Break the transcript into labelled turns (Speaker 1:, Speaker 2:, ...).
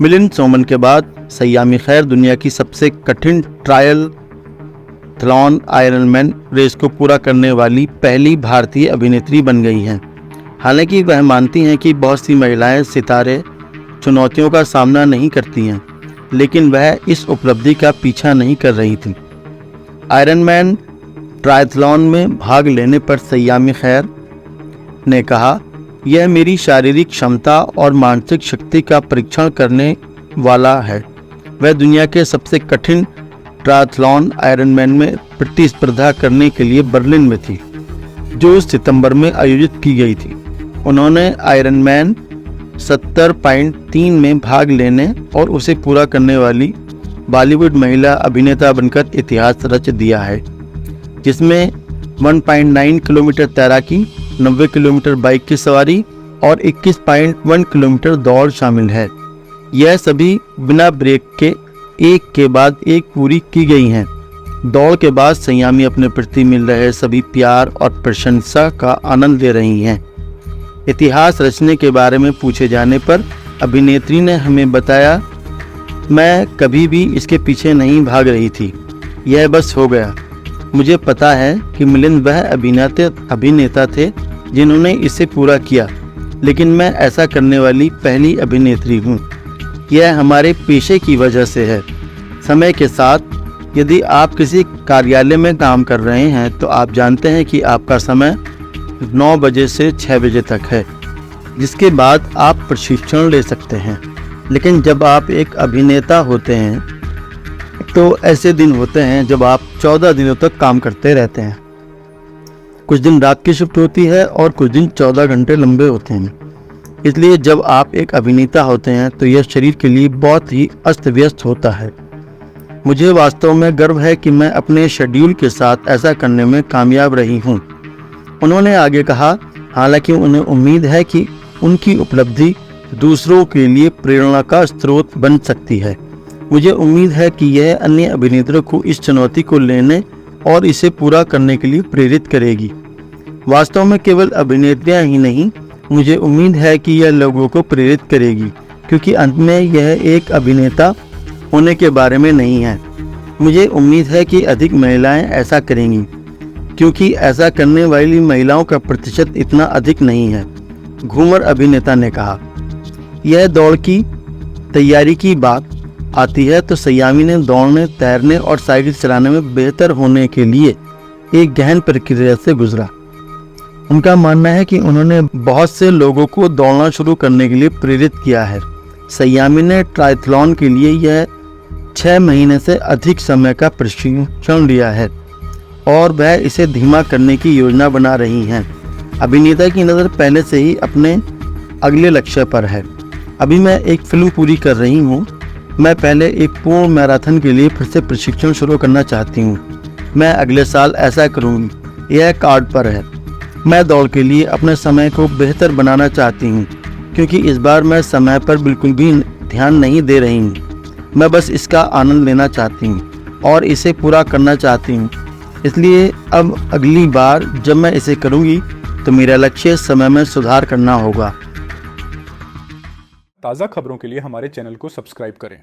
Speaker 1: मिलिंद सोमन के बाद सयामी खैर दुनिया की सबसे कठिन ट्रायथलॉन आयरनमैन रेस को पूरा करने वाली पहली भारतीय अभिनेत्री बन गई हैं। हालांकि वह मानती हैं कि बहुत सी महिलाएं सितारे चुनौतियों का सामना नहीं करती हैं, लेकिन वह इस उपलब्धि का पीछा नहीं कर रही थी। आयरनमैन ट्रायथलॉन में भाग लेने पर सयामी खैर ने कहा, यह मेरी शारीरिक क्षमता और मानसिक शक्ति का परीक्षण करने वाला है। वह दुनिया के सबसे कठिन ट्रायथलॉन आयरनमैन में प्रतिस्पर्धा करने के लिए बर्लिन में थी, जो सितंबर में आयोजित की गई थी। उन्होंने आयरनमैन 70.3 में भाग लेने और उसे पूरा करने वाली बॉलीवुड महिला अभिनेता बनकर इतिहास रच दिया है, जिसमें 1.9 किलोमीटर तैराकी, 90 किलोमीटर बाइक की सवारी और 21.1 किलोमीटर दौड़ शामिल है। यह सभी बिना ब्रेक के एक के बाद एक पूरी की गई हैं। दौड़ के बाद सयामी अपने प्रति मिल रहे सभी प्यार और प्रशंसा का आनंद ले रही हैं। इतिहास रचने के बारे में पूछे जाने पर अभिनेत्री ने हमें बताया, मैं कभी भी इसके पीछे नहीं भाग रही थी, यह बस हो गया। मुझे पता है कि मिलिंद वह अभिनेता थे जिन्होंने इसे पूरा किया, लेकिन मैं ऐसा करने वाली पहली अभिनेत्री हूँ। यह हमारे पेशे की वजह से है। समय के साथ यदि आप किसी कार्यालय में काम कर रहे हैं तो आप जानते हैं कि आपका समय 9 बजे से 6 बजे तक है, जिसके बाद आप प्रशिक्षण ले सकते हैं। लेकिन जब आप एक अभिनेता होते हैं तो ऐसे दिन होते हैं जब आप 14 दिनों तक काम करते रहते हैं। कुछ दिन रात की शिफ्ट होती है और कुछ दिन 14 घंटे लंबे होते हैं। इसलिए जब आप एक अभिनेता होते हैं तो यह शरीर के लिए बहुत ही अस्त व्यस्त होता है। मुझे वास्तव में गर्व है कि मैं अपने शेड्यूल के साथ ऐसा करने में कामयाब रही हूँ। उन्होंने आगे कहा, हालांकि उन्हें उम्मीद है कि उनकी उपलब्धि दूसरों के लिए प्रेरणा का स्रोत बन सकती है। मुझे उम्मीद है कि यह अन्य अभिनेताओं को इस चुनौती को लेने और इसे पूरा करने के लिए प्रेरित करेगी। वास्तव में केवल अभिनेत्रियां ही नहीं, मुझे उम्मीद है कि यह लोगों को प्रेरित करेगी, क्योंकि अंत में यह एक अभिनेता होने के बारे में नहीं है। मुझे उम्मीद है कि अधिक महिलाएं ऐसा करेंगी, क्योंकि ऐसा करने वाली महिलाओं का प्रतिशत इतना अधिक नहीं है, घूमर अभिनेता ने कहा। यह दौड़ की तैयारी की बात आती है तो सयामी ने दौड़ने, तैरने और साइकिल चलाने में बेहतर होने के लिए एक गहन प्रक्रिया से गुजरा। उनका मानना है कि उन्होंने बहुत से लोगों को दौड़ना शुरू करने के लिए प्रेरित किया है। सयामी ने ट्रायथलॉन के लिए यह 6 महीने से अधिक समय का प्रशिक्षण लिया है और वह इसे धीमा करने की योजना बना रही हैं। अभिनेता की नज़र पहले से ही अपने अगले लक्ष्य पर है। अभी मैं एक फिल्म पूरी कर रही हूँ। मैं पहले एक पूर्ण मैराथन के लिए फिर से प्रशिक्षण शुरू करना चाहती हूँ। मैं अगले साल ऐसा करूँगी, यह कार्ड पर है। मैं दौड़ के लिए अपने समय को बेहतर बनाना चाहती हूँ, क्योंकि इस बार मैं समय पर बिल्कुल भी ध्यान नहीं दे रही हूँ। मैं बस इसका आनंद लेना चाहती हूँ और इसे पूरा करना चाहती हूँ। इसलिए अब अगली बार जब मैं इसे करूँगी तो मेरा लक्ष्य समय में सुधार करना होगा।
Speaker 2: ताज़ा खबरों के लिए हमारे चैनल को सब्सक्राइब करें।